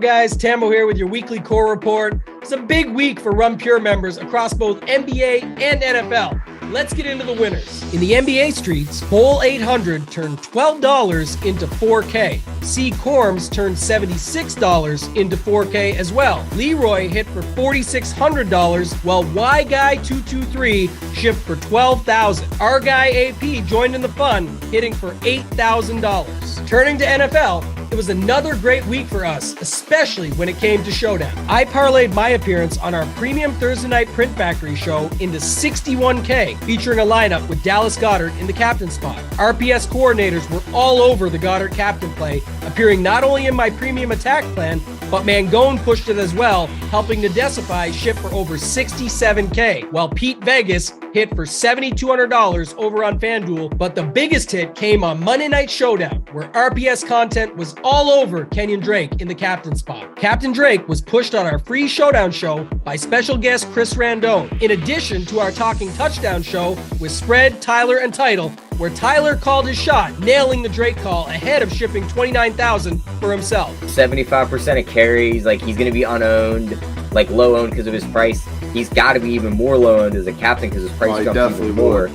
guys? Tambo here with your weekly core report. It's a big week for Run Pure members across both NBA and NFL. Let's get into the winners. In the NBA streets, Bowl 800 turned $12 into 4K. C. Corms turned $76 into 4K as well. Leroy hit for $4,600, while Y Guy 223 shipped for $12,000. Our guy AP joined in the fun, hitting for $8,000. Turning to NFL, it was another great week for us, especially when it came to Showdown. I parlayed my appearance on our premium Thursday night Print Factory show into 61K, featuring a lineup with Dallas Goedert in the captain spot. RPS coordinators were all over the Goedert captain play, appearing not only in my premium attack plan, but Mangone pushed it as well, helping Nadesify ship for over 67K, while Pete Vegas hit for $7,200 over on FanDuel. But the biggest hit came on Monday Night Showdown, where RPS content was all over Kenyon Drake in the captain spot. Captain Drake was pushed on our free Showdown show by special guest Chris Randone, in addition to our Talking Touchdown show with Spread, Tyler, and Title, where Tyler called his shot, nailing the Drake call ahead of shipping $29,000 for himself. 75% of carries, like he's going to be unowned, like low owned because of his price. He's got to be even more low owned as a captain because his price jumps even more.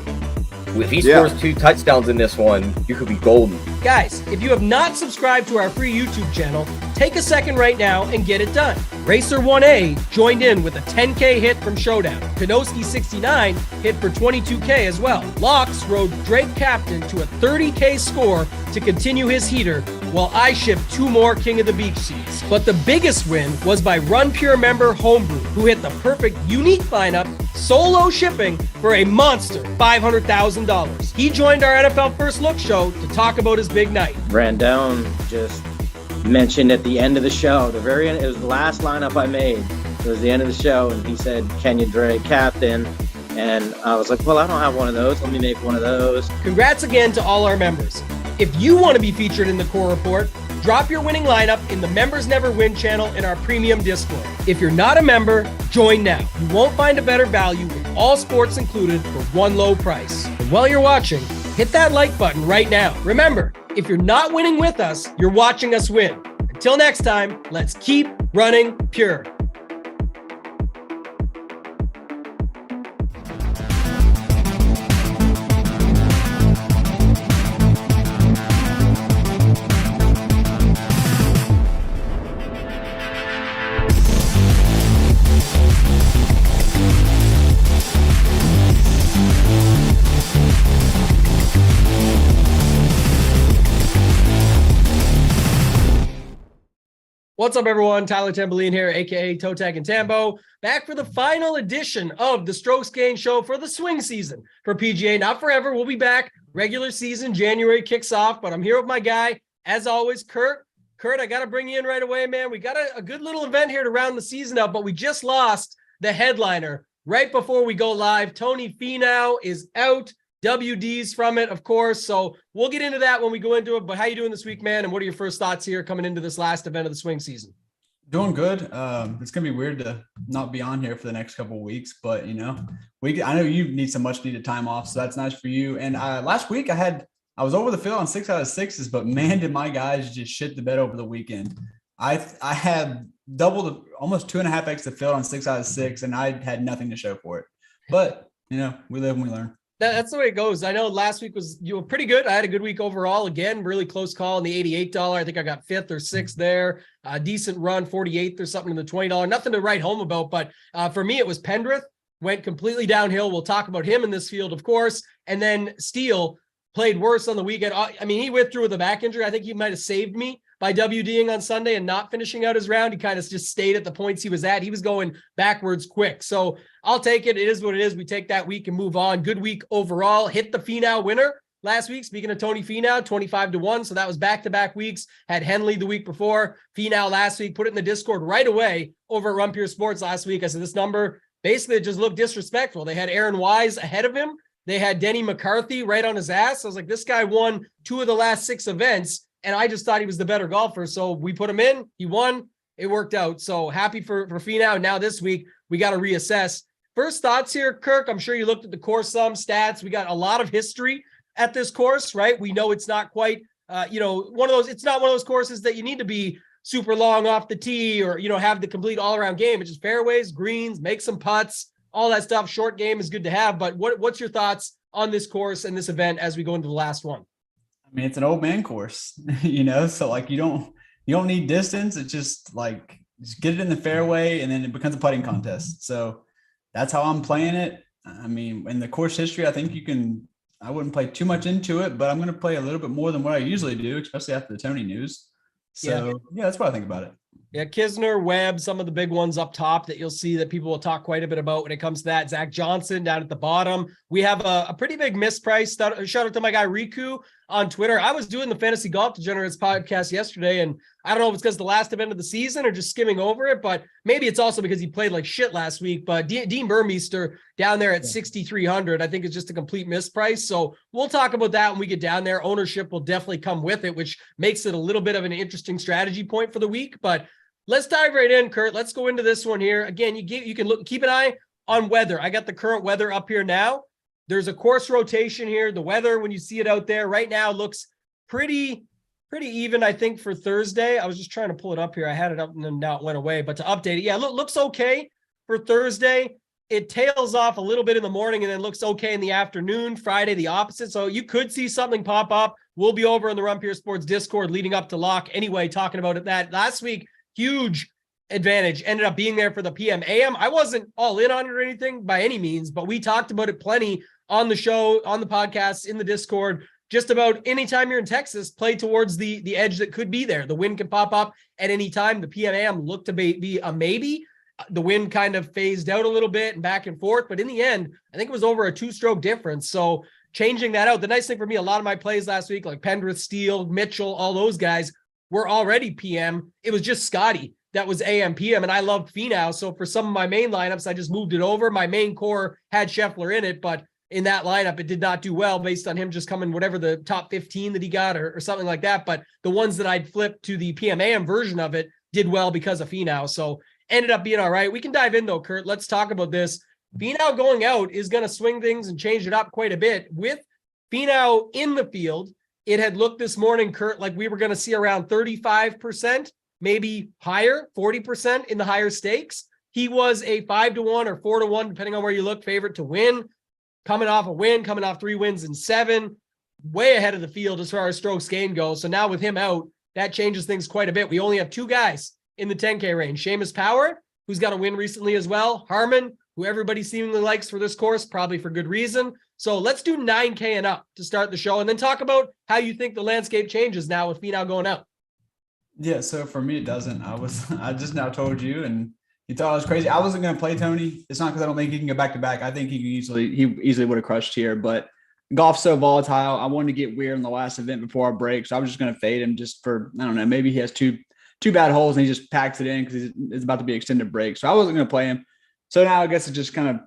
If he scores 2 touchdowns in this one, you could be golden. Guys, if you have not subscribed to our free YouTube channel, take a second right now and get it done. Racer 1A joined in with a 10K hit from Showdown. Kanoski 69 hit for 22K as well. Locks rode Drake Captain to a 30K score to continue his heater, while I shipped 2 more King of the Beach seats. But the biggest win was by Run Pure member Homebrew, who hit the perfect unique lineup, solo shipping for a monster $500,000. He joined our NFL First Look show to talk about his big night. Randone just mentioned at the end of the show, the very end, it was the last lineup I made. It was the end of the show, and he said, Kenyon Drake, captain. And I was like, well, I don't have one of those. Let me make one of those. Congrats again to all our members. If you want to be featured in the core report, drop your winning lineup in the Members Never Win channel in our premium Discord. If you're not a member, join now. You won't find a better value with all sports included for one low price. And while you're watching, hit that like button right now. Remember, if you're not winning with us, you're watching us win. Until next time, let's keep running pure. What's up, everyone? Tyler Tamboline here, aka Toe Tag and Tambo, back for the final edition of the Strokes Gained show for the swing season for PGA. Not forever. We'll be back. Regular season, January kicks off, but I'm here with my guy, as always, Kurt. Kurt, I got to bring you in right away, man. We got a good little event here to round the season up, but we just lost the headliner right before we go live. Tony Finau is out. WDs from it, of course. So we'll get into that when we go into it. But how you doing this week, man? And what are your first thoughts here coming into this last event of the swing season? Doing good. It's gonna be weird to not be on here for the next couple of weeks, but I know you need some much needed time off, so that's nice for you. And last week I was over the field on 6 out of 6s, but man, did my guys just shit the bed over the weekend. I had almost 2.5x the field on 6 out of 6, and I had nothing to show for it. But we live and we learn. That's the way it goes. I know last week you were pretty good. I had a good week overall. Again, really close call in the $88. I think I got 5th or 6th there. Decent run, 48th or something in the $20. Nothing to write home about, but for me, it was Pendrith. Went completely downhill. We'll talk about him in this field, of course. And then Steele played worse on the weekend. I mean, he withdrew with a back injury. I think he might have saved me by WDing on Sunday and not finishing out his round. He kind of just stayed at the points he was at. He was going backwards quick. So I'll take it. It is what it is. We take that week and move on. Good week overall. Hit the Finau winner last week. Speaking of Tony Finau, 25-1. So that was back-to-back weeks. Had Henley the week before. Finau last week. Put it in the Discord right away over at Run Pure Sports last week. I said this number, basically it just looked disrespectful. They had Aaron Wise ahead of him. They had Denny McCarthy right on his ass. I was like, this guy won 2 of the last 6 events. And I just thought he was the better golfer. So we put him in. He won. It worked out. So happy for Finau. Now this week, we got to reassess. First thoughts here, Kirk. I'm sure you looked at the course stats. We got a lot of history at this course, right? We know it's not quite, one of those, it's not one of those courses that you need to be super long off the tee or, have the complete all around game. It's just fairways, greens, make some putts, all that stuff. Short game is good to have. But what's your thoughts on this course and this event as we go into the last one? I mean, it's an old man course, so like you don't need distance. It's just like, just get it in the fairway and then it becomes a putting contest. So that's how I'm playing it. I mean, in the course history, I think I wouldn't play too much into it, but I'm going to play a little bit more than what I usually do, especially after the Tony news. So yeah, that's what I think about it. Yeah, Kisner, Webb, some of the big ones up top that you'll see that people will talk quite a bit about when it comes to that. Zach Johnson down at the bottom. We have a pretty big misprice. Shout out to my guy Riku on Twitter. I was doing the Fantasy Golf Degenerates podcast yesterday, and I don't know if it's because the last event of the season or just skimming over it, but maybe it's also because he played like shit last week. But Dean Burmeister down there at 6,300, I think is just a complete misprice. So we'll talk about that when we get down there. Ownership will definitely come with it, which makes it a little bit of an interesting strategy point for the week. But let's dive right in, Kurt. Let's go into this one here. Again, you can keep an eye on weather. I got the current weather up here now. There's a course rotation here. The weather, when you see it out there right now, looks pretty even, I think, for Thursday. I was just trying to pull it up here. I had it up and then now it went away. But to update it, yeah, looks okay for Thursday. It tails off a little bit in the morning and then looks okay in the afternoon. Friday, the opposite. So you could see something pop up. We'll be over in the Run Pure Sports Discord leading up to lock anyway, talking about it. That last week, huge advantage ended up being there for the PM AM. I wasn't all in on it or anything by any means, but we talked about it plenty on the show, on the podcast, in the Discord. Just about anytime you're in Texas, play towards the edge that could be there. The wind can pop up at any time. The PM AM looked to be a maybe. The wind kind of phased out a little bit and back and forth, but in the end, I think it was over a 2-stroke difference. So changing that out, the nice thing for me, a lot of my plays last week, like Pendrith, Steele, Mitchell, all those guys were already PM. It was just Scotty that was AM PM, and I loved Finau. So for some of my main lineups, I just moved it over. My main core had Scheffler in it, but in that lineup, it did not do well based on him just coming whatever the top 15 that he got or something like that. But the ones that I'd flipped to the PM AM version of it did well because of Finau. So ended up being all right. We can dive in though, Kurt. Let's talk about this. Finau going out is going to swing things and change it up quite a bit. With Finau in the field, it had looked this morning, Kurt, like we were going to see around 35%, maybe higher, 40% in the higher stakes. He was a 5-1 or 4-1, depending on where you look, favorite to win. Coming off a win, coming off 3 wins in 7, way ahead of the field as far as strokes gained goes. So now with him out, that changes things quite a bit. We only have 2 guys in the 10K range. Seamus Power, who's got a win recently as well. Harman, who everybody seemingly likes for this course, probably for good reason. So let's do 9K and up to start the show, and then talk about how you think the landscape changes now with Finau going out. Yeah, so for me, it doesn't. I just now told you, and you thought I was crazy. I wasn't going to play Tony. It's not because I don't think he can go back to back. I think he easily would have crushed here, but golf's so volatile. I wanted to get weird in the last event before our break, so I was just going to fade him just for, I don't know, maybe he has two bad holes and he just packs it in because it's about to be extended break. So I wasn't going to play him. So now I guess it just kind of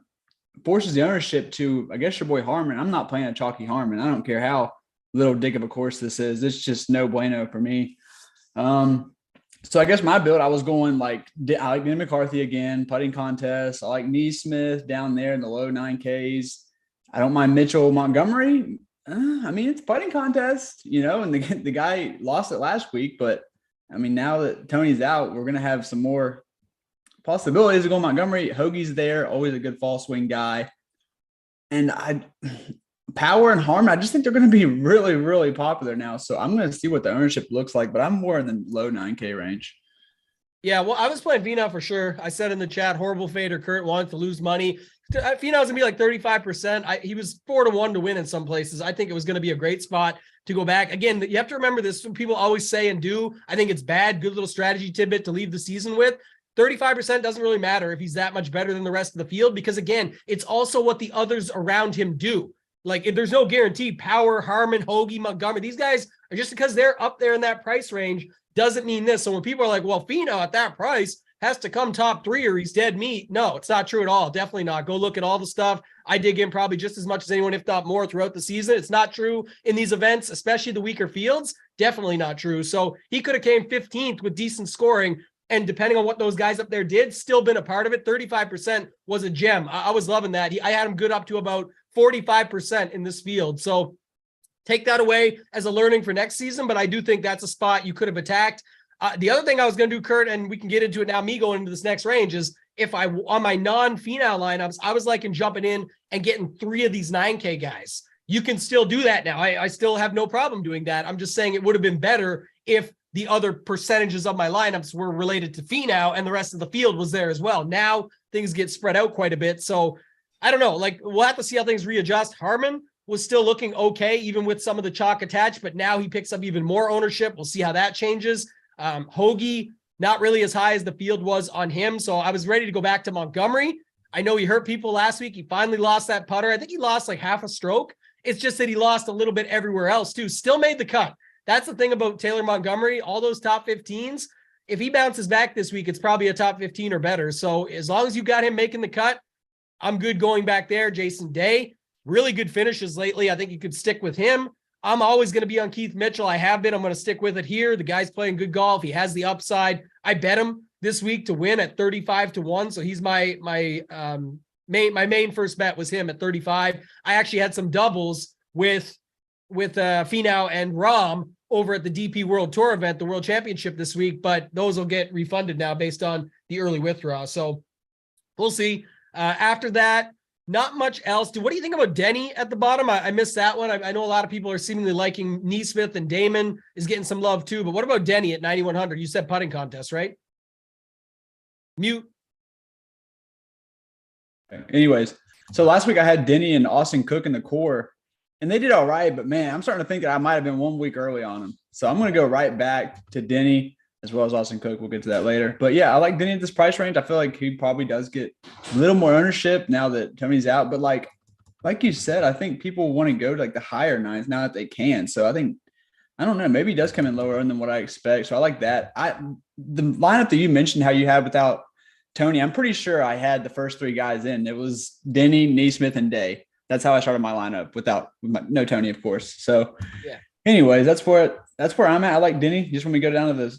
forces the ownership to, I guess, your boy Harman. I'm not playing a chalky Harman. I don't care how little dick of a course this is. It's just no bueno for me. So I guess my build, I was going I like Ben McCarthy again, putting contest. I like Neesmith down there in the low 9Ks. I don't mind Mitchell Montgomery. I mean, it's a putting contest, and the guy lost it last week. But, I mean, now that Tony's out, we're going to have some more possibilities of going Montgomery. Hoagie's there, always a good fall swing guy. And Power and Harman, I just think they're going to be really, really popular now. So I'm going to see what the ownership looks like, but I'm more in the low 9K range. Yeah, well, I was playing Finau for sure. I said in the chat, horrible fader. Kurt wanted to lose money. Finau's going to be like 35%. He was 4-1 to win in some places. I think it was going to be a great spot to go back. Again, you have to remember this. People always say and do. I think it's bad. Good little strategy tidbit to leave the season with. 35% doesn't really matter if he's that much better than the rest of the field, because, again, it's also what the others around him do. Like, if there's no guarantee, Power, Harman, Hoagie, Montgomery, these guys are just because they're up there in that price range doesn't mean this. So when people are like, well, Finau at that price has to come top 3 or he's dead meat. No, it's not true at all. Definitely not. Go look at all the stuff. I dig in probably just as much as anyone, if not more, throughout the season. It's not true in these events, especially the weaker fields. Definitely not true. So he could have came 15th with decent scoring. And depending on what those guys up there did, still been a part of it. 35% was a gem. I was loving that. I had him good up to about 45% in this field. So take that away as a learning for next season. But I do think that's a spot you could have attacked. The other thing I was going to do, Kurt, and we can get into it now, me going into this next range, is if I, on my non-Finau lineups, I was liking jumping in and getting 3 of these 9K guys. You can still do that now. I still have no problem doing that. I'm just saying it would have been better if the other percentages of my lineups were related to Finau and the rest of the field was there as well. Now things get spread out quite a bit. So I don't know, like we'll have to see how things readjust. Harman was still looking okay, even with some of the chalk attached, but now he picks up even more ownership. We'll see how that changes. Hoagie, not really as high as the field was on him. So I was ready to go back to Montgomery. I know he hurt people last week. He finally lost that putter. I think he lost like half a stroke. It's just that he lost a little bit everywhere else too. Still made the cut. That's the thing about Taylor Montgomery. All those top 15s, if he bounces back this week, it's probably a top 15 or better. So as long as you got him making the cut, I'm good going back there. Jason Day, really good finishes lately. I think you could stick with him. I'm always going to be on Keith Mitchell. I have been. I'm going to stick with it here. The guy's playing good golf. He has the upside. I bet him this week to win at 35-1. So he's my main first bet was him at 35. I actually had some doubles with Finau and Rahm over at the DP World Tour event, the World Championship this week, but those will get refunded now based on the early withdrawal. So we'll see. After that, not much else. What do you think about Denny at the bottom? I missed that one. I know a lot of people are seemingly liking Neesmith, and Damon is getting some love too, but what about Denny at 9,100? You said putting contest, right? Mute. Anyways, so last week I had Denny and Austin Cook in the core, and they did all right, but man, I'm starting to think that I might have been 1 week early on them. So I'm going to go right back to Denny as well as Austin Cook. We'll get to that later. But yeah, I like Denny at this price range. I feel like he probably does get a little more ownership now that Tony's out. But like you said, I think people want to go to like the higher nines now that they can. So I don't know, maybe he does come in lower than what I expect. So I like that. The lineup that you mentioned, how you had without Tony, I'm pretty sure I had the first 3 guys in. It was Denny, Neesmith, and Day. That's how I started my lineup no Tony, of course. So yeah. Anyways, that's where I'm at. I like Denny. Just when we go down to the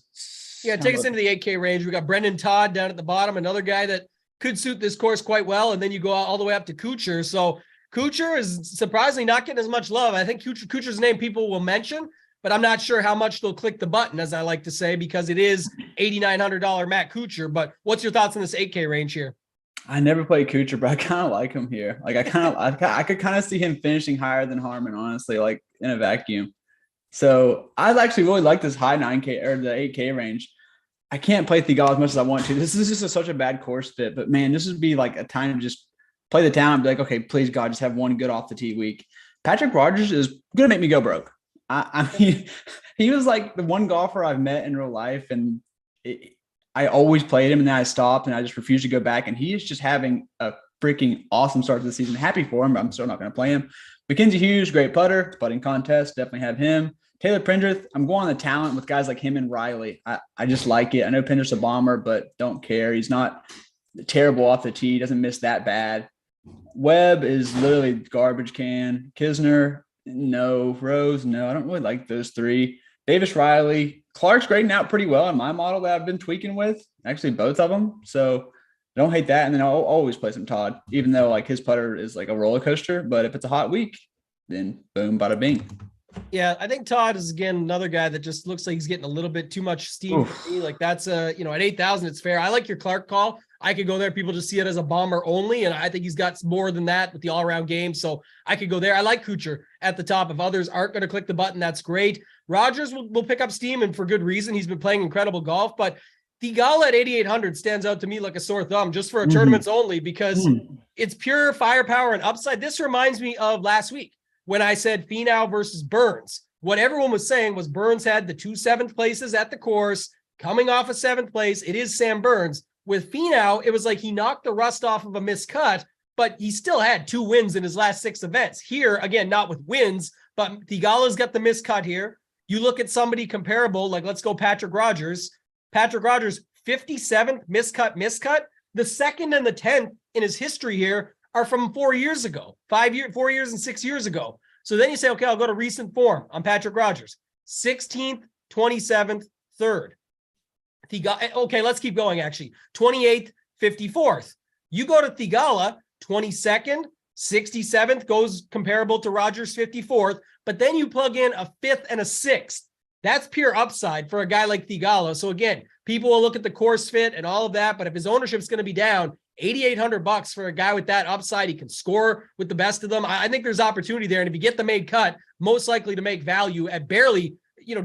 take us into the 8K range. We got Brendan Todd down at the bottom, another guy that could suit this course quite well. And then you go all the way up to Kuchar. So Kuchar is surprisingly not getting as much love. I think Kuchar's name people will mention, but I'm not sure how much they'll click the button, as I like to say, because it is $8,900 Matt Kuchar. But what's your thoughts on this 8K range here? I never played Kuchar, but I kind of like him here. Like I could kind of see him finishing higher than Harman, honestly, like in a vacuum. So I actually really like this high 9K or the 8K range. I can't play Theegala as much as I want to. This is just such a bad course fit, but man, this would be like a time to just play the town and be like, okay, please God, just have one good off the tee week. Patrick Rogers is going to make me go broke. I mean, he was like the one golfer I've met in real life, and I always played him, and then I stopped, and I just refused to go back, and he is just having a freaking awesome start to the season. Happy for him, but I'm still not going to play him. Mackenzie Hughes, great putter, putting contest, definitely have him. Taylor Pendrith, I'm going on the talent with guys like him and Riley. I just like it. I know Pendrith's a bomber, but don't care. He's not terrible off the tee. Doesn't miss that bad. Webb is literally garbage can. Kisner, no. Rose, no. I don't really like those 3. Davis, Riley. Clark's grading out pretty well in my model that I've been tweaking with. Actually, both of them. So don't hate that. And then I'll always play some Todd, even though like his putter is like a roller coaster. But if it's a hot week, then boom, bada bing. Yeah, I think Todd is, again, another guy that just looks like he's getting a little bit too much steam for me. Like that's at 8,000, it's fair. I like your Clark call. I could go there. People just see it as a bomber only. And I think he's got more than that with the all-around game. So I could go there. I like Kuchar at the top. If others aren't going to click the button, that's great. Rogers will pick up steam, and for good reason. He's been playing incredible golf, but Theegala at 8,800 stands out to me like a sore thumb just for a tournaments only, because it's pure firepower and upside. This reminds me of last week when I said Finau versus Burns. What everyone was saying was Burns had the 2 7th places at the course, coming off a 7th place. It is Sam Burns. With Finau, it was like he knocked the rust off of a miscut, but he still had 2 wins in his last 6 events. Here, again, not with wins, but Theegala's got the miscut here. You look at somebody comparable, like let's go Patrick Rogers. Patrick Rogers, 57th miscut. The 2nd and the 10th in his history here are from 4 years ago, 4 years and 6 years ago. So then you say, okay, I'll go to recent form on Patrick Rogers. 16th, 27th, 3rd. Okay, let's keep going, actually. 28th, 54th. You go to Theegala, 22nd, 67th, goes comparable to Rogers' 54th, but then you plug in a 5th and a 6th. That's pure upside for a guy like Thigala. So again, people will look at the course fit and all of that, but if his ownership's going to be down, $8,800 for a guy with that upside, he can score with the best of them. I think there's opportunity there. And if you get the made cut, most likely to make value at barely,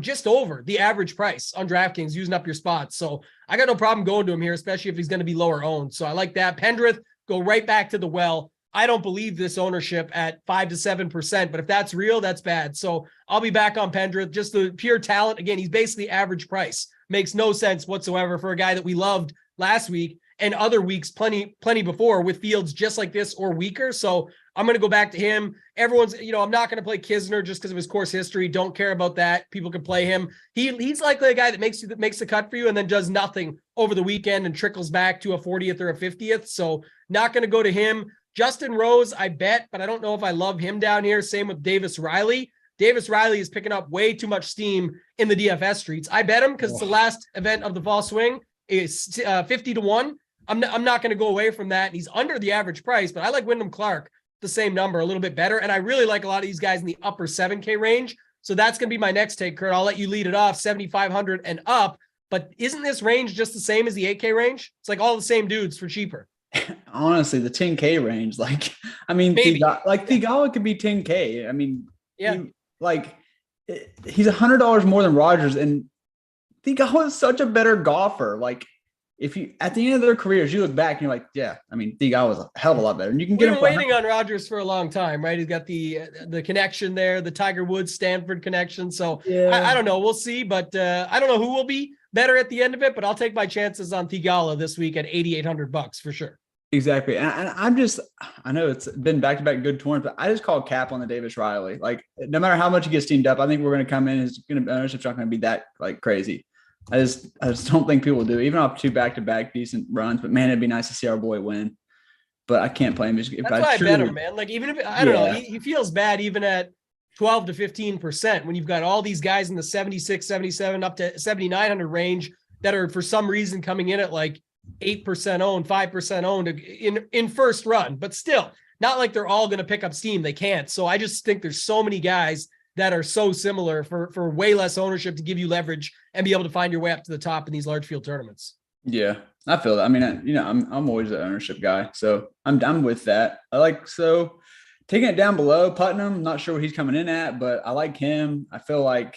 just over the average price on DraftKings using up your spots. So I got no problem going to him here, especially if he's going to be lower owned. So I like that. Pendrith, go right back to the well. I don't believe this ownership at 5 to 7%, but if that's real, that's bad. So I'll be back on Pendrith. Just the pure talent. Again, he's basically average price. Makes no sense whatsoever for a guy that we loved last week and other weeks plenty before with fields just like this or weaker. So I'm going to go back to him. Everyone's, I'm not going to play Kisner just because of his course history. Don't care about that. People can play him. He's likely a guy that makes the cut for you and then does nothing over the weekend and trickles back to a 40th or a 50th. So not going to go to him. Justin Rose, I bet, but I don't know if I love him down here. Same with Davis Riley. Davis Riley is picking up way too much steam in the DFS streets. I bet him because it's the last event of the fall swing. It's 50 to 1. I'm not going to go away from that. He's under the average price, but I like Wyndham Clark, the same number, a little bit better. And I really like a lot of these guys in the upper 7K range. So that's going to be my next take, Kurt. I'll let you lead it off, 7,500 and up. But isn't this range just the same as the 8K range? It's like all the same dudes for cheaper. Honestly, the 10K range, Thigala could be 10K. I mean, yeah, he's $100 more than Rogers, and Thigala is such a better golfer. Like, if you at the end of their careers, you look back and you're like, yeah, I mean, Thigala was a hell of a lot better. And you can get him waiting on Rogers for a long time, right? He's got the connection there, the Tiger Woods Stanford connection. So yeah. I don't know, we'll see, but I don't know who will be better at the end of it. But I'll take my chances on Thigala this week at $8,800 for sure. Exactly. And I know it's been back-to-back good tournaments, but I just call cap on the Davis Riley. Like, no matter how much he gets steamed up, I think we're going to come in. Ownership's not going to be that crazy. I just don't think people will do it, even off 2 back-to-back decent runs. But man, it'd be nice to see our boy win. But I can't play him. That's why I bet him, man. Like, even if I don't know, he feels bad even at 12 to 15% when you've got all these guys in the 76, 77 up to 7,900 range that are for some reason coming in at like 8% owned, 5% owned in first run. But still, not like they're all going to pick up steam. They can't. So I just think there's so many guys that are so similar for way less ownership to give you leverage and be able to find your way up to the top in these large field tournaments. Yeah, I feel that. I mean, I'm always an ownership guy, so I'm done with that. Taking it down below Putnam. Not sure what he's coming in at, but I like him. I feel like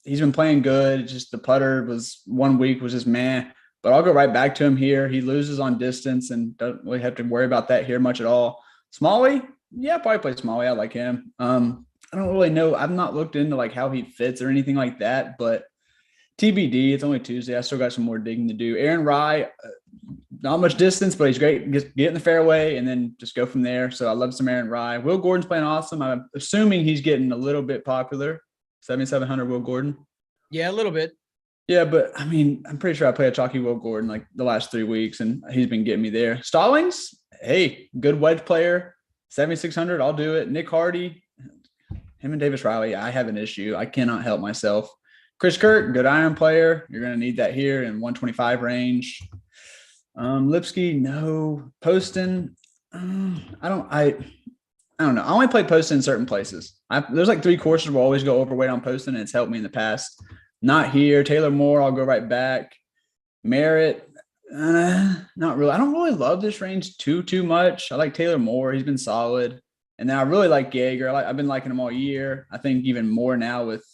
he's been playing good. Just the putter was 1 week was just meh. But I'll go right back to him here. He loses on distance and doesn't really have to worry about that here much at all. Smalley, yeah, probably play Smalley. I like him. I don't really know. I've not looked into how he fits or anything like that, but TBD. It's only Tuesday. I still got some more digging to do. Aaron Rye, not much distance, but he's great. Get in the fairway and then just go from there. So I love some Aaron Rye. Will Gordon's playing awesome. I'm assuming he's getting a little bit popular. 7,700 Will Gordon. Yeah, a little bit. Yeah, but I mean, I'm pretty sure I played a chalky Will Gordon the last 3 weeks, and he's been getting me there. Stallings, hey, good wedge player, 7,600. I'll do it. Nick Hardy, him and Davis Riley, I have an issue. I cannot help myself. Chris Kirk, good iron player. You're going to need that here in 125 range. Lipsky, no. Poston, I don't know. I only play Poston in certain places. There's 3 courses where I always go overweight on Poston, and it's helped me in the past. Not here. Taylor Moore, I'll go right back. Merritt, not really. I don't really love this range too much. I like Taylor Moore. He's been solid. And then I really like Jaeger. I've been liking him all year. I think even more now with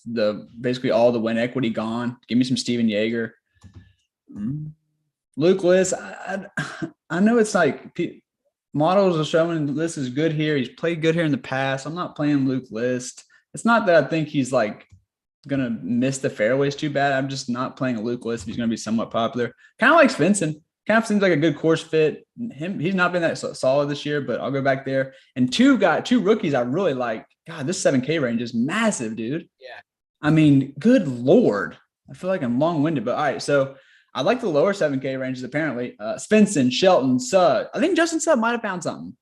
basically all the win equity gone. Give me some Steven Jaeger. Luke List, I know it's models are showing List is good here. He's played good here in the past. I'm not playing Luke List. It's not that I think he's gonna miss the fairways too bad. I'm just not playing a Luke List if he's gonna be somewhat popular. Kind of like Svensson. Kind of seems like a good course fit. He's not been that solid this year, but I'll go back there. And two rookies I really like. God, this 7K range is massive, dude. Yeah. I mean, good Lord. I feel like I'm long-winded, but all right. So I like the lower 7K ranges apparently. Svensson, Shelton, Sugg. I think Justin Sugg might have found something.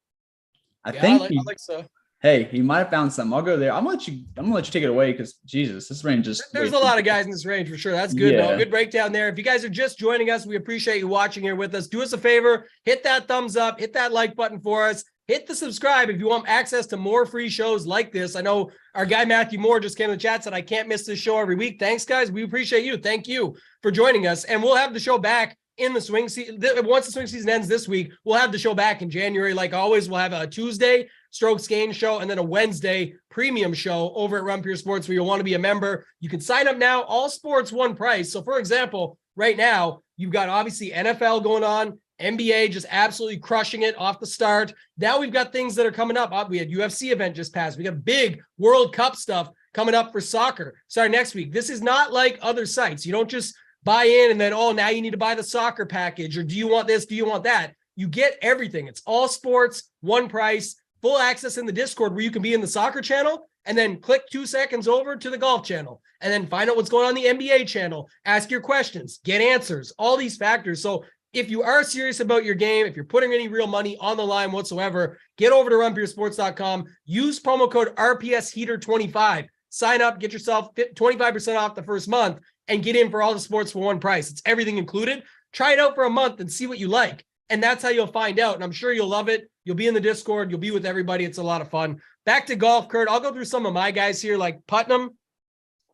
I think so. Hey, he might have found something. I'll go there. I'm gonna let you take it away because Jesus, this range is. There's a lot of guys in this range for sure. That's good. Yeah. Good breakdown there. If you guys are just joining us, we appreciate you watching here with us. Do us a favor, hit that thumbs up, hit that like button for us. hit the subscribe if you want access to more free shows like this. I know our guy Matthew Moore just came in the chat, said I can't miss this show every week. Thanks, guys. We appreciate you. Thank you for joining us. And we'll have the show back in the swing season. Once the swing season ends this week, we'll have the show back in January. Like always, we'll have a Tuesday Strokes Gain show and then a Wednesday premium show over at Run Pure Sports where you'll want to be a member. You can sign up now, all sports, one price. So for example, right now, you've got obviously NFL going on, NBA just absolutely crushing it off the start. Now we've got things that are coming up. We had UFC event just passed. We got big World Cup stuff coming up for soccer. Sorry, next week. This is not like other sites. You don't just buy in and then, oh, now you need to buy the soccer package, or do you want this? Do you want that? You get everything. It's all sports, one price, full access in the Discord where you can be in the soccer channel and then click 2 seconds over to the golf channel and then find out what's going on in the NBA channel, ask your questions, get answers, all these factors. So if you are serious about your game, if you're putting any real money on the line whatsoever, get over to runpuresports.com, use promo code RPSHeater25, sign up, get yourself 25% off the first month, and get in for all the sports for one price. It's everything included. Try it out for a month and see what you like. And that's how you'll find out. And I'm sure you'll love it. You'll be in the Discord. You'll be with everybody. It's a lot of fun. Back to golf, Kurt. I'll go through some of my guys here, like Putnam.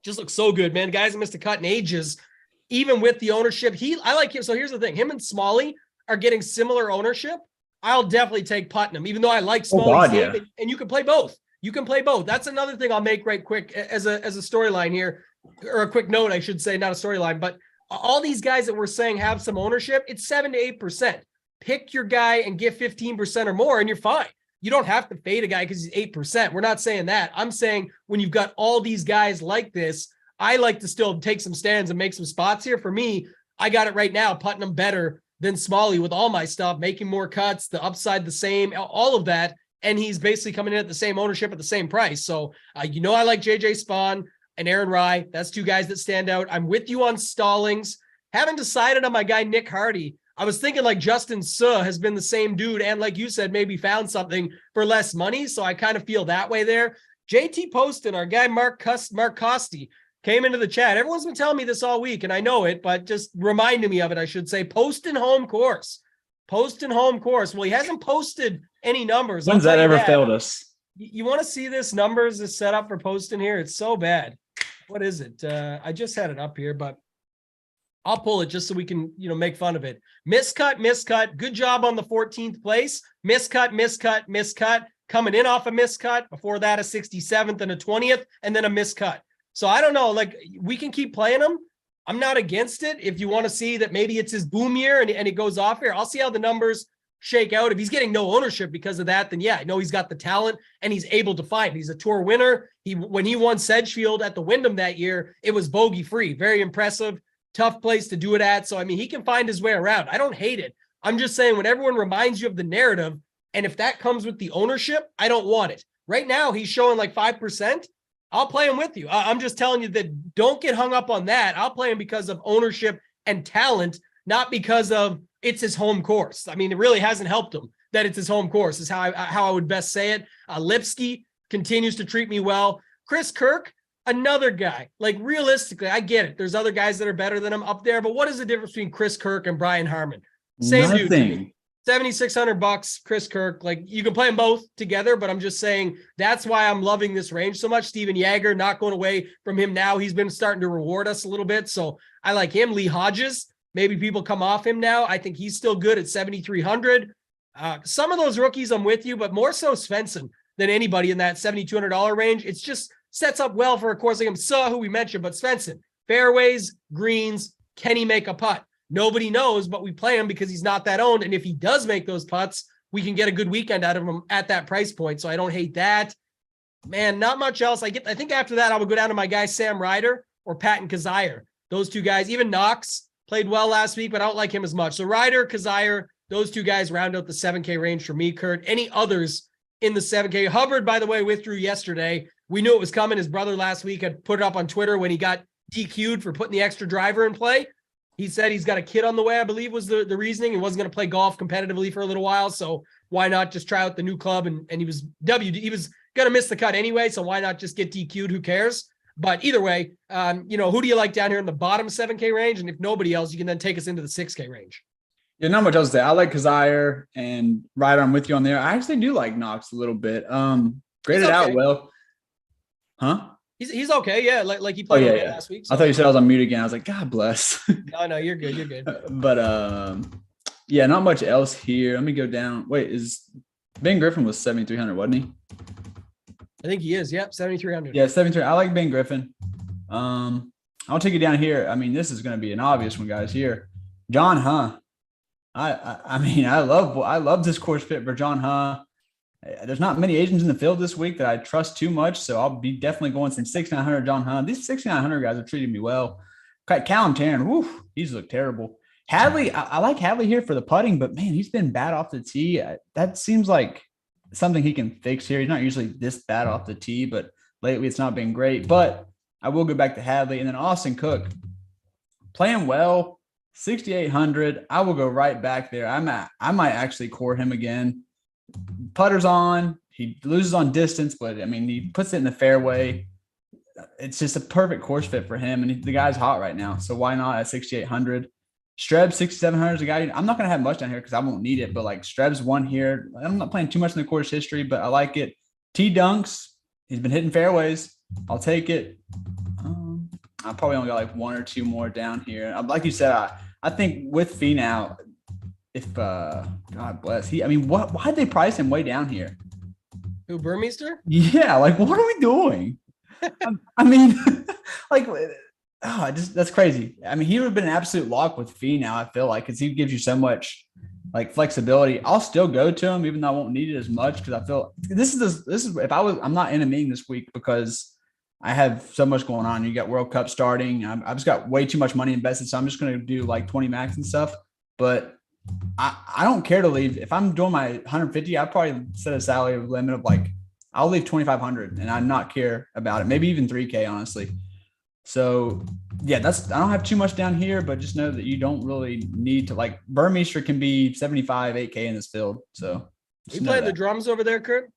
Just looks so good, man. Guys, missed a cut in ages. Even with the ownership, I like him. So here's the thing. Him and Smalley are getting similar ownership. I'll definitely take Putnam, even though I like Smalley's game. And you can play both. You can play both. That's another thing I'll make right quick as a storyline here, or a quick note, I should say, not a storyline, but all these guys that we're saying have some ownership, it's 7 to 8%. Pick your guy and get 15% or more, and you're fine. You don't have to fade a guy because he's 8%. We're not saying that. I'm saying when you've got all these guys like this, I like to still take some stands and make some spots here. For me, I got it right now, Putnam better than Smalley with all my stuff, making more cuts, the upside the same, all of that. And he's basically coming in at the same ownership at the same price. So, I like JJ Spawn and Aaron Rye. That's two guys that stand out. I'm with you on Stallings. Haven't decided on my guy, Nick Hardy. I was thinking like Justin Suh has been the same dude. And like you said, maybe found something for less money. So I kind of feel that way there. JT Poston, our guy, Mark Costi, came into the chat. Everyone's been telling me this all week, and I know it, but just reminded me of it, I should say. Poston home course. Poston home course. Well, he hasn't posted any numbers. When's that ever failed us? You want to see this numbers, this setup for Poston here? It's so bad. What is it? I just had it up here, but I'll pull it just so we can, make fun of it. Miscut. Good job on the 14th place. Miscut. Coming in off a miscut. Before that, a 67th and a 20th, and then a miscut. So I don't know, we can keep playing him. I'm not against it. If you want to see that maybe it's his boom year and it goes off here, I'll see how the numbers shake out. If he's getting no ownership because of that, then yeah, I know he's got the talent and he's able to find. He's a tour winner. When he won Sedgefield at the Wyndham that year, it was bogey free. Very impressive, tough place to do it at. So, he can find his way around. I don't hate it. I'm just saying when everyone reminds you of the narrative, and if that comes with the ownership, I don't want it. Right now, he's showing 5%. I'll play him with you. I'm just telling you that don't get hung up on that. I'll play him because of ownership and talent, not because of it's his home course. It really hasn't helped him that it's his home course is how I would best say it. Lipsky continues to treat me well. Chris Kirk, another guy. Realistically, I get it. There's other guys that are better than him up there, but what is the difference between Chris Kirk and Brian Harmon? Same dude to me. $7,600, Chris Kirk. You can play them both together, but I'm just saying that's why I'm loving this range so much. Steven Yeager, not going away from him now. He's been starting to reward us a little bit, so I like him. Lee Hodges, maybe people come off him now. I think he's still good at 7,300. Some of those rookies I'm with you, but more so Svensson than anybody in that $7,200 range. It's just sets up well for a course like him. Suh, who we mentioned, but Svensson, fairways, greens, can he make a putt? Nobody knows, but we play him because he's not that owned. And if he does make those putts, we can get a good weekend out of him at that price point. So I don't hate that. Man, not much else. I think after that, I would go down to my guy, Sam Ryder or Patton Kazire. Those two guys, even Knox played well last week, but I don't like him as much. So Ryder, Kazire, those two guys round out the 7K range for me, Kurt. Any others in the 7K? Hubbard, by the way, withdrew yesterday. We knew it was coming. His brother last week had put it up on Twitter when he got DQ'd for putting the extra driver in play. He said he's got a kid on the way, I believe was the reasoning. He wasn't going to play golf competitively for a little while. So why not just try out the new club? And he was going to miss the cut anyway. So why not just get DQ'd? Who cares? But either way, who do you like down here in the bottom 7K range? And if nobody else, you can then take us into the 6K range. Yeah, not much else to say. I like Kazire and Ryder. I'm with you on there. I actually do like Knox a little bit. Graded out well. Huh? He's okay. Yeah, like he Oh played yeah. last week. So. I thought you said I was on mute again. I was like, God bless. No, you're good. You're good. But yeah, not much else here. Let me go down. Wait, is Ben Griffin was 7,300, wasn't he? I think he is. Yep, 7,300. Yeah, 7,300. I like Ben Griffin. I'll take it down here. I mean, this is going to be an obvious one, guys. Here, John Huh. I mean, I love this course fit for John Huh. There's not many Asians in the field this week that I trust too much, so I'll be definitely going some 6,900 John Huh. These 6,900 guys are treating me well. Callum Tarrant, whew, he's looked terrible. Hadley, I like Hadley here for the putting, but man, he's been bad off the tee. That seems like something he can fix here. He's not usually this bad off the tee, but lately it's not been great. But I will go back to Hadley. And then Austin Cook, playing well, 6,800. I will go right back there. I might actually court him again. Putter's on. He loses on distance, but I mean, he puts it in the fairway. It's just a perfect course fit for him. And the guy's hot right now. So why not at 6,800? Streb 6,700 is a guy. I'm not going to have much down here because I won't need it, but like Streb's one here. I'm not playing too much in the course history, but I like it. T Dunks, he's been hitting fairways. I'll take it. I probably only got like one or two more down here. Like you said, I think with Finau, if God bless, why'd they price him way down here? Who, Burmeister? Yeah, like what are we doing? I mean, like. That's crazy. I mean, he would have been an absolute lock with Finau, I feel like, because he gives you so much like flexibility. I'll still go to him, even though I won't need it as much, because I feel this is I'm not in a meeting this week because I have so much going on. You got World Cup starting. I've just got way too much money invested, so I'm just going to do like 20 max and stuff. But I don't care to leave. If I'm doing my 150, I'd probably set a salary limit of like I'll leave 2,500, and I'd not care about it. Maybe even 3K, honestly. So yeah, I don't have too much down here, but just know that you don't really need to like Burmeister can be 75, 8K in this field. So you playing the drums over there, Kurt?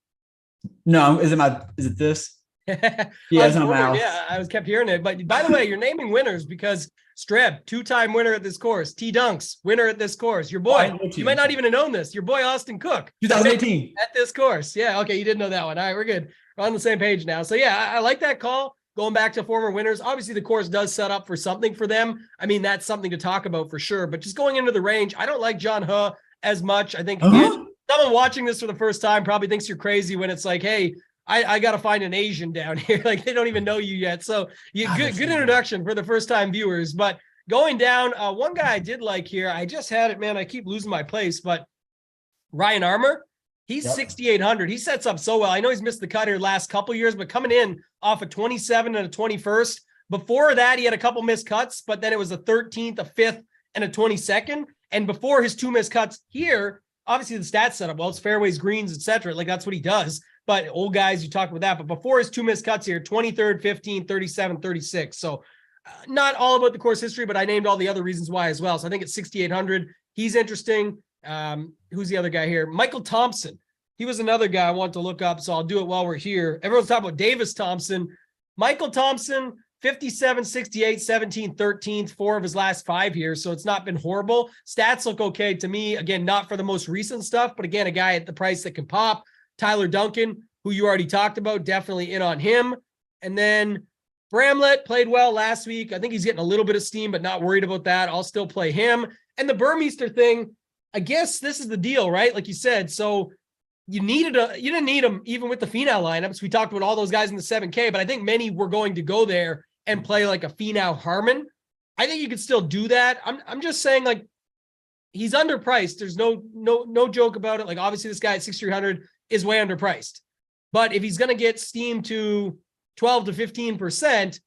No, is it this? Yeah, it's in a mouth. Yeah, I was kept hearing it. But by the way, you're naming winners because Streb, 2-time winner at this course. T Dunks, winner at this course. Your boy, you might not even have known this. Your boy Austin Cook, 2018 at this course. Yeah, okay, you didn't know that one. All right, we're good. We're on the same page now. So yeah, I like that call. Going back to former winners, obviously the course does set up for something for them. I mean, that's something to talk about for sure. But just going into the range, I don't like John Huh as much. I think someone watching this for the first time probably thinks you're crazy when it's like, hey, I got to find an Asian down here. Like they don't even know you yet. So good introduction for the first time viewers. But going down, one guy I did like here, I just had it, man. I keep losing my place, but Ryan Armour. He's 6,800. He sets up so well. I know he's missed the cut here last couple years, but coming in off a 27 and a 21st. Before that, he had a couple missed cuts, but then it was a 13th, a 5th, and a 22nd. And before his two missed cuts here, obviously the stats set up well. It's fairways, greens, etc. Like that's what he does. But old guys, you talk about that. But before his two missed cuts here, 23rd, 15th, 37, 36. So not all about the course history, but I named all the other reasons why as well. So I think it's 6,800. He's interesting. Who's the other guy here? Michael Thompson. He was another guy I want to look up, so I'll do it while we're here. Everyone's talking about Davis Thompson. Michael Thompson, 57, 68, 17, 13th, 4 of his last 5 years, so it's not been horrible. Stats look okay to me. Again, not for the most recent stuff, but again, a guy at the price that can pop. Tyler Duncan, who you already talked about, definitely in on him. And then Bramlett played well last week. I think he's getting a little bit of steam, but not worried about that. I'll still play him. And the Burmeister thing, I guess this is the deal, right? Like you said, so you didn't need him even with the Finau lineups. We talked about all those guys in the 7K, but I think many were going to go there and play like a Finau Harmon. I think you could still do that. I'm just saying, like, he's underpriced. There's no joke about it. Like, obviously this guy at 6,300 is way underpriced, but if he's going to get steam to 12 to 15%,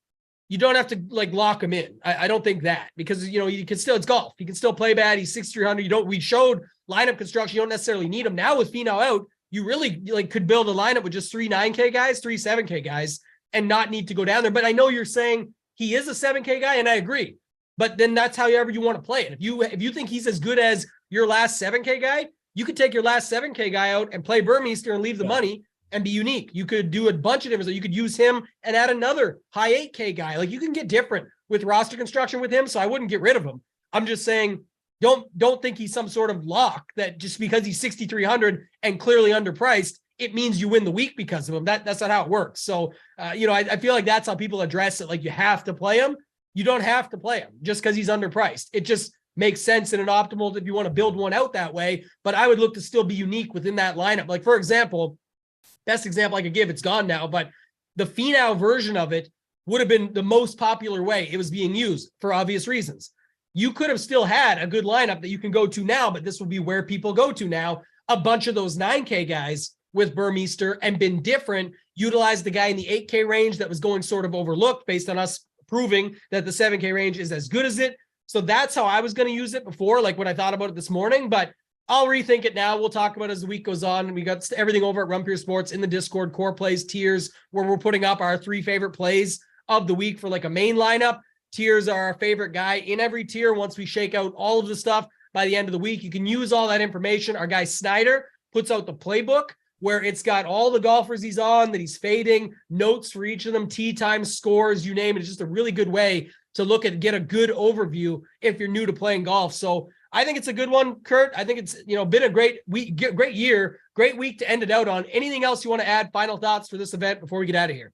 you don't have to like lock him in. I don't think that, because you can still, it's golf. He can still play bad. He's 6,300. We showed lineup construction. You don't necessarily need him now with Finau out. You really like could build a lineup with just 3 9K guys, 3 7K guys, and not need to go down there. But I know you're saying he is a 7K guy, and I agree. But then that's however you want to play it. If you think he's as good as your last 7K guy, you could take your last 7K guy out and play Burmeister and leave the money and be unique. You could do a bunch of different. You could use him and add another high 8K guy. Like you can get different with roster construction with him. So I wouldn't get rid of him. I'm just saying don't think he's some sort of lock that just because he's 6,300 and clearly underpriced, it means you win the week because of him. That's not how it works. So, I feel like that's how people address it. Like, you have to play him. You don't have to play him just because he's underpriced. It just makes sense in an optimal if you want to build one out that way. But I would look to still be unique within that lineup. Like, for example, best example I could give, it's gone now, but the Finau version of it would have been the most popular way it was being used for obvious reasons. You could have still had a good lineup that you can go to now, but this will be where people go to now. A bunch of those 9K guys with Burmeister and been different, utilized the guy in the 8K range that was going sort of overlooked based on us proving that the 7K range is as good as it. So that's how I was going to use it before, like when I thought about it this morning, but I'll rethink it now. We'll talk about it as the week goes on. We got everything over at Rumpier Sports in the Discord, core plays, tiers, where we're putting up our 3 favorite plays of the week for like a main lineup. Tiers are our favorite guy in every tier. Once we shake out all of the stuff by the end of the week, you can use all that information. Our guy Snyder puts out the playbook where it's got all the golfers he's on, that he's fading, notes for each of them, tee times, scores, you name it. It's just a really good way to look at, get a good overview if you're new to playing golf. So I think it's a good one, Kurt. I think it's, been a great week, great year, great week to end it out on. Anything else you want to add? Final thoughts for this event before we get out of here?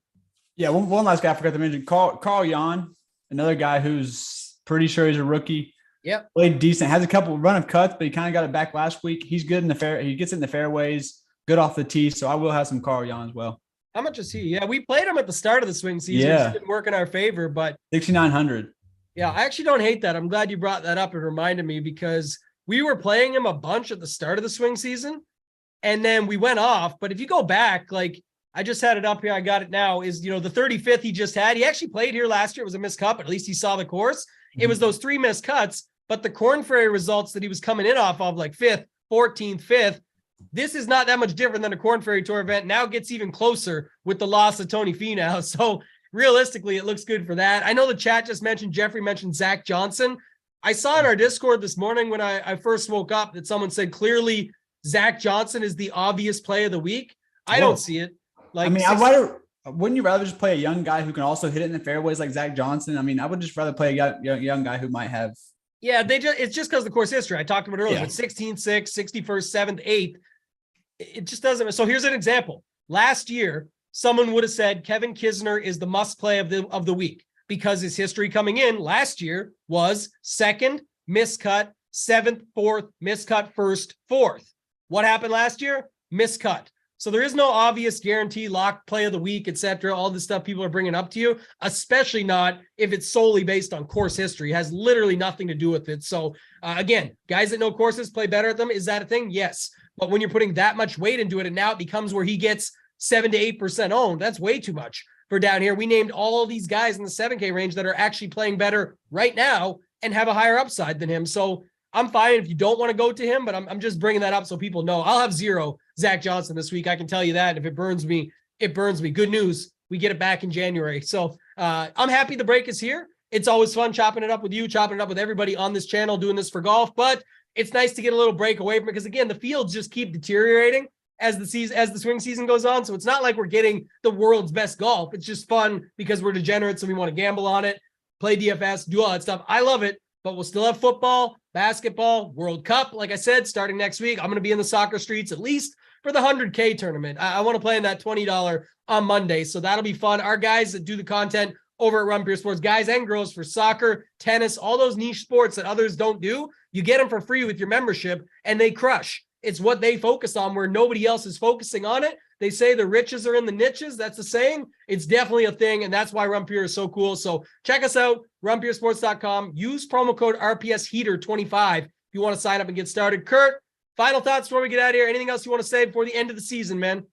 Yeah, one last guy I forgot to mention, Carl Jan, another guy who's pretty sure he's a rookie. Yep. Played decent, has a couple run of cuts, but he kind of got it back last week. He's good in the fair. He gets in the fairways, good off the tee. So I will have some Carl Jan as well. How much is he? Yeah, we played him at the start of the swing season. Yeah. It's didn't work in our favor, but 6,900. Yeah, I actually don't hate that. I'm glad you brought that up and reminded me, because we were playing him a bunch at the start of the swing season and then we went off. But if you go back, like I just had it up here, I got it now, is, the 35th he just had. He actually played here last year. It was a missed cut, but at least he saw the course. It was those 3 missed cuts, but the Corn Ferry results that he was coming in off of, like 5th, 14th, 5th, this is not that much different than a Corn Ferry Tour event. Now it gets even closer with the loss of Tony Finau. So realistically, it looks good for that. I know the chat just mentioned, Jeffrey mentioned Zach Johnson. I saw in our Discord this morning when I first woke up that someone said clearly Zach Johnson is the obvious play of the week. I don't see it. Like, wouldn't you rather just play a young guy who can also hit it in the fairways like Zach Johnson? I mean, I would just rather play a young guy who might have. Yeah, it's just because of the course history. I talked about it earlier. Yeah. It's 16th, 6th, 61st, 7th, 8th. It just doesn't. So here's an example. Last year, someone would have said Kevin Kisner is the must play of the week because his history coming in last year was 2nd, miscut, 7th, 4th, miscut, 1st, 4th. What happened last year? Miscut. So there is no obvious guarantee lock play of the week, etc. All the stuff people are bringing up to you, especially not if it's solely based on course history. It has literally nothing to do with it. So again, guys that know courses play better at them. Is that a thing? Yes. But when you're putting that much weight into it, and now it becomes where he gets 7 to 8% owned, that's way too much for down here. We named all these guys in the 7K range that are actually playing better right now and have a higher upside than him. So I'm fine if you don't want to go to him, but I'm just bringing that up so people know. I'll have 0 Zach Johnson this week. I can tell you that. If it burns me, it burns me. Good news. We get it back in January. So I'm happy the break is here. It's always fun chopping it up with you, chopping it up with everybody on this channel, doing this for golf, but it's nice to get a little break away from it because again, the fields just keep deteriorating as the swing season goes on. So it's not like we're getting the world's best golf. It's just fun because we're degenerates and we want to gamble on it, play DFS, do all that stuff. I love it, but we'll still have football, basketball, World Cup. Like I said, starting next week, I'm going to be in the soccer streets at least for the 100K tournament. I want to play in that $20 on Monday. So that'll be fun. Our guys that do the content over at Run Pure Sports, guys and girls for soccer, tennis, all those niche sports that others don't do, you get them for free with your membership and they crush. It's what they focus on where nobody else is focusing on it. They say the riches are in the niches. That's the saying. It's definitely a thing. And that's why Run Pure is so cool. So check us out, runpuresports.com. Use promo code RPSHeater25 if you want to sign up and get started. Kurt, final thoughts before we get out of here. Anything else you want to say before the end of the season, man?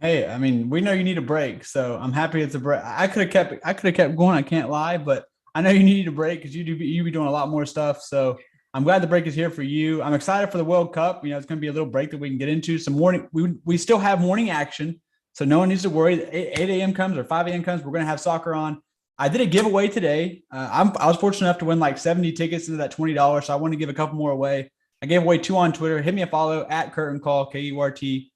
Hey, I mean, we know you need a break, so I'm happy it's a break. I could have kept going. I can't lie, but I know you need a break because you be doing a lot more stuff. So I'm glad the break is here for you. I'm excited for the World Cup. It's going to be a little break that we can get into. Some morning. We still have morning action, so no one needs to worry. 8 a.m. comes or 5 a.m. comes, we're going to have soccer on. I did a giveaway today. I was fortunate enough to win like 70 tickets into that $20, so I wanted to give a couple more away. I gave away 2 on Twitter. Hit me a follow at Curtin Call, KURT.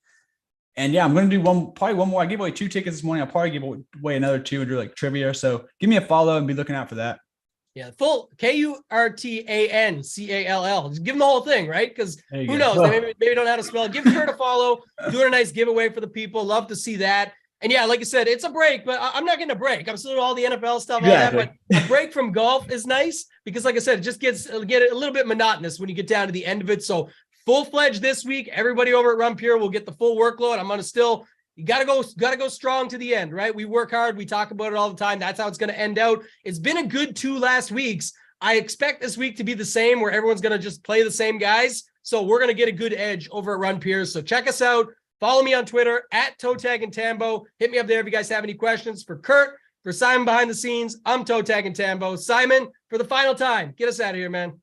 And yeah, I'm going to do probably one more. I gave away 2 tickets this morning. I'll probably give away another 2 and do like trivia. So give me a follow and be looking out for that. Yeah, full KURTANCALL. Just give them the whole thing, right? Because who knows? Maybe don't know how to spell it. Give Kurt a follow. Doing a nice giveaway for the people. Love to see that. And yeah, like I said, it's a break, but I'm not getting a break. I'm still doing all the NFL stuff, all that. But a break from golf is nice because, like I said, it just get a little bit monotonous when you get down to the end of it. So full-fledged this week. Everybody over at Run Pure will get the full workload. I'm gonna still. You gotta go strong to the end, right? We work hard. We talk about it all the time. That's how it's gonna end out. It's been a good 2 last weeks. I expect this week to be the same, where everyone's gonna just play the same guys. So we're gonna get a good edge over at Run Pure. So check us out. Follow me on Twitter at Toe-Tag and Tambo. Hit me up there if you guys have any questions. For Kurt, for Simon behind the scenes, I'm Toe-Tag and Tambo. Simon, for the final time, get us out of here, man.